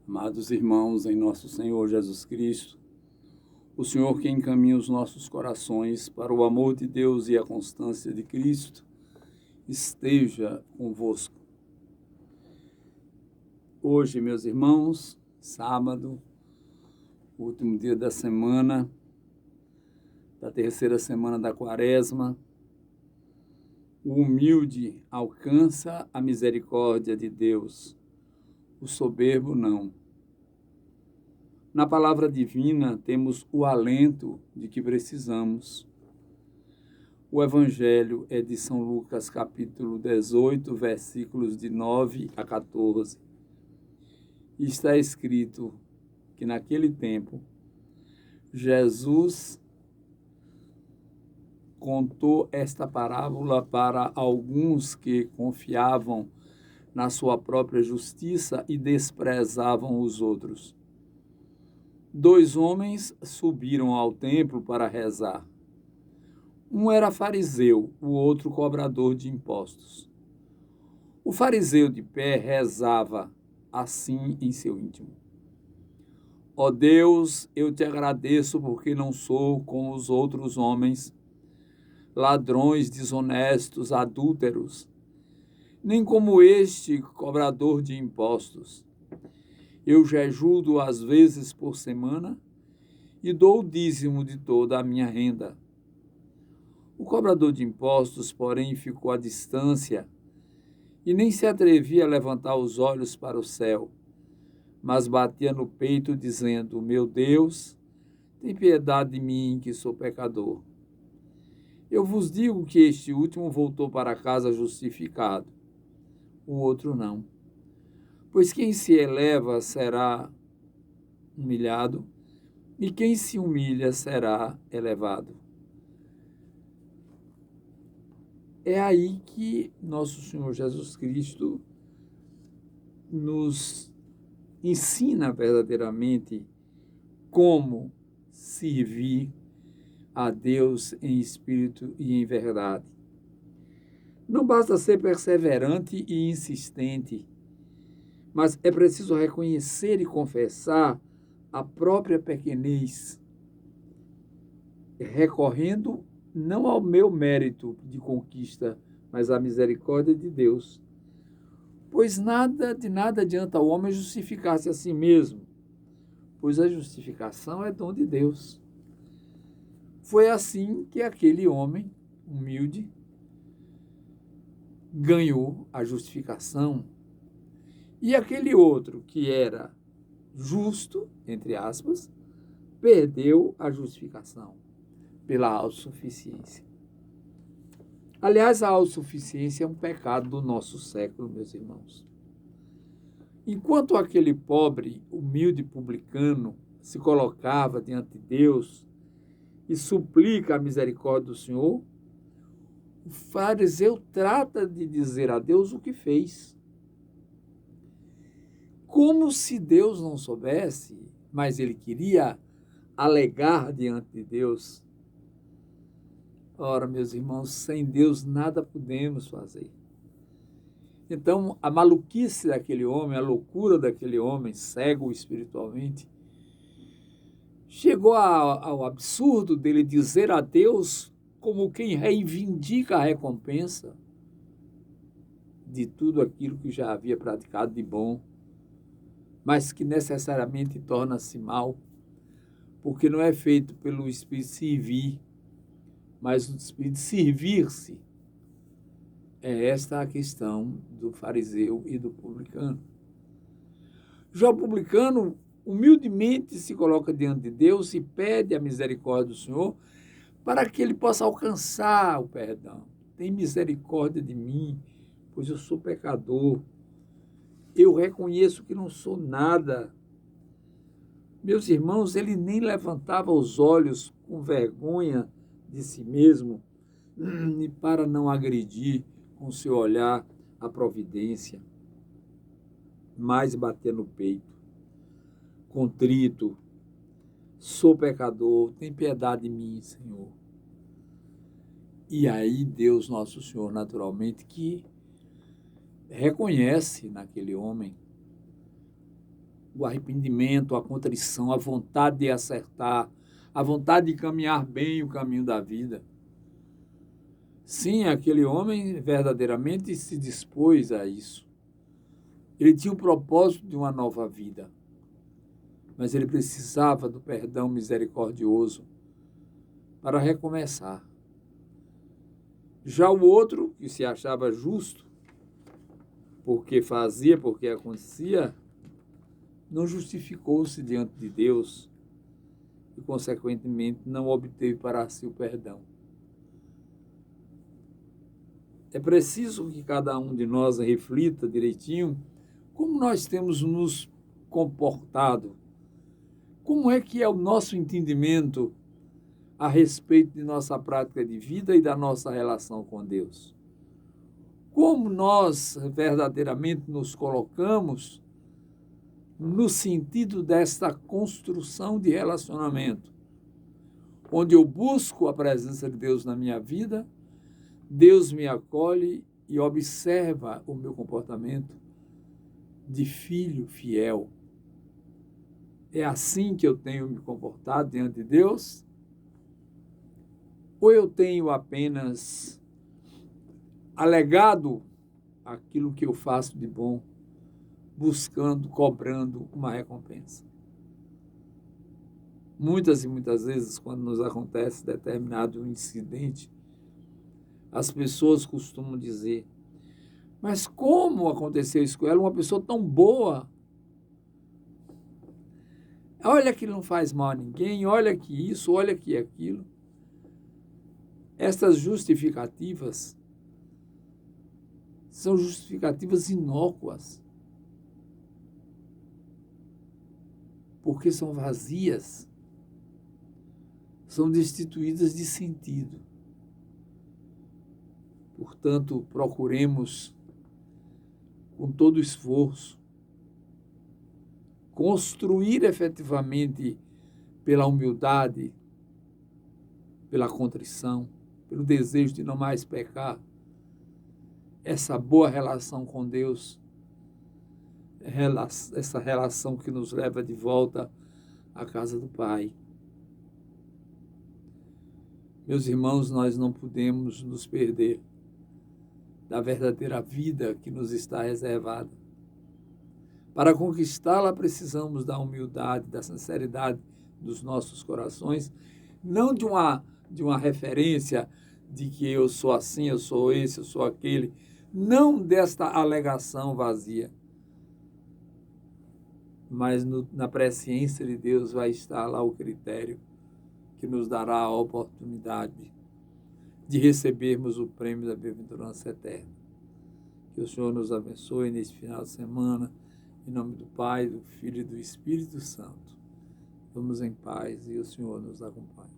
Amados irmãos, em nosso Senhor Jesus Cristo, o Senhor que encaminha os nossos corações para o amor de Deus e a constância de Cristo, esteja convosco. Hoje, meus irmãos, sábado, último dia da semana, da terceira semana da Quaresma, o humilde alcança a misericórdia de Deus, o soberbo não. Na palavra divina temos o alento de que precisamos. O Evangelho é de São Lucas, capítulo 18, versículos de 9 a 14. E está escrito que naquele tempo Jesus contou esta parábola para alguns que confiavam na sua própria justiça e desprezavam os outros. 2 homens subiram ao templo para rezar. Um era fariseu, o outro cobrador de impostos. O fariseu de pé rezava assim em seu íntimo: Ó Deus, eu te agradeço porque não sou como os outros homens, ladrões, desonestos, adúlteros, nem como este cobrador de impostos. Eu jejuo 2 vezes por semana e dou o dízimo de toda a minha renda. O cobrador de impostos, porém, ficou à distância e nem se atrevia a levantar os olhos para o céu, mas batia no peito, dizendo: Meu Deus, tem piedade de mim, que sou pecador. Eu vos digo que este último voltou para casa justificado, o outro não. Pois quem se eleva será humilhado, e quem se humilha será elevado. É aí que nosso Senhor Jesus Cristo nos ensina verdadeiramente como servir a Deus em espírito e em verdade. Não basta ser perseverante e insistente, mas é preciso reconhecer e confessar a própria pequenez, recorrendo não ao meu mérito de conquista, mas à misericórdia de Deus. Pois de nada adianta o homem justificar-se a si mesmo, pois a justificação é dom de Deus. Foi assim que aquele homem humilde ganhou a justificação, e aquele outro que era justo, entre aspas, perdeu a justificação pela autossuficiência. Aliás, a autossuficiência é um pecado do nosso século, meus irmãos. Enquanto aquele pobre, humilde publicano se colocava diante de Deus e suplica a misericórdia do Senhor, o fariseu trata de dizer a Deus o que fez. Como se Deus não soubesse, mas ele queria alegar diante de Deus. Ora, meus irmãos, sem Deus nada podemos fazer. Então, a maluquice daquele homem, a loucura daquele homem, cego espiritualmente, chegou ao absurdo dele dizer a Deus como quem reivindica a recompensa de tudo aquilo que já havia praticado de bom, mas que necessariamente torna-se mal, porque não é feito pelo Espírito servir, mas o Espírito servir-se. É esta a questão do fariseu e do publicano. Já o publicano humildemente se coloca diante de Deus e pede a misericórdia do Senhor para que ele possa alcançar o perdão. Tem misericórdia de mim, pois eu sou pecador. Eu reconheço que não sou nada. Meus irmãos, ele nem levantava os olhos com vergonha de si mesmo e para não agredir com seu olhar a providência, mas bater no peito, contrito: sou pecador, tem piedade de mim, Senhor. E aí Deus, nosso Senhor, naturalmente, que reconhece naquele homem o arrependimento, a contrição, a vontade de acertar, a vontade de caminhar bem o caminho da vida. Sim, aquele homem verdadeiramente se dispôs a isso. Ele tinha o propósito de uma nova vida, mas ele precisava do perdão misericordioso para recomeçar. Já o outro, que se achava justo, porque fazia, porque acontecia, não justificou-se diante de Deus e, consequentemente, não obteve para si o perdão. É preciso que cada um de nós reflita direitinho como nós temos nos comportado, como é que é o nosso entendimento a respeito de nossa prática de vida e da nossa relação com Deus. Como nós verdadeiramente nos colocamos no sentido desta construção de relacionamento, onde eu busco a presença de Deus na minha vida, Deus me acolhe e observa o meu comportamento de filho fiel. É assim que eu tenho me comportado diante de Deus? Ou eu tenho apenas alegado aquilo que eu faço de bom, buscando, cobrando uma recompensa? Muitas e muitas vezes, quando nos acontece determinado incidente, as pessoas costumam dizer: mas como aconteceu isso com ela? Uma pessoa tão boa. Olha que não faz mal a ninguém, olha que isso, olha que aquilo. Estas justificativas são justificativas inócuas, porque são vazias, são destituídas de sentido. Portanto, procuremos, com todo esforço, construir efetivamente pela humildade, pela contrição, pelo desejo de não mais pecar, essa boa relação com Deus, essa relação que nos leva de volta à casa do Pai. Meus irmãos, nós não podemos nos perder da verdadeira vida que nos está reservada. Para conquistá-la, precisamos da humildade, da sinceridade dos nossos corações, não de uma referência de que eu sou assim, eu sou esse, eu sou aquele, não desta alegação vazia, mas na presciência de Deus vai estar lá o critério que nos dará a oportunidade de recebermos o prêmio da bem-aventurança eterna. Que o Senhor nos abençoe neste final de semana, em nome do Pai, do Filho e do Espírito Santo. Vamos em paz e o Senhor nos acompanhe.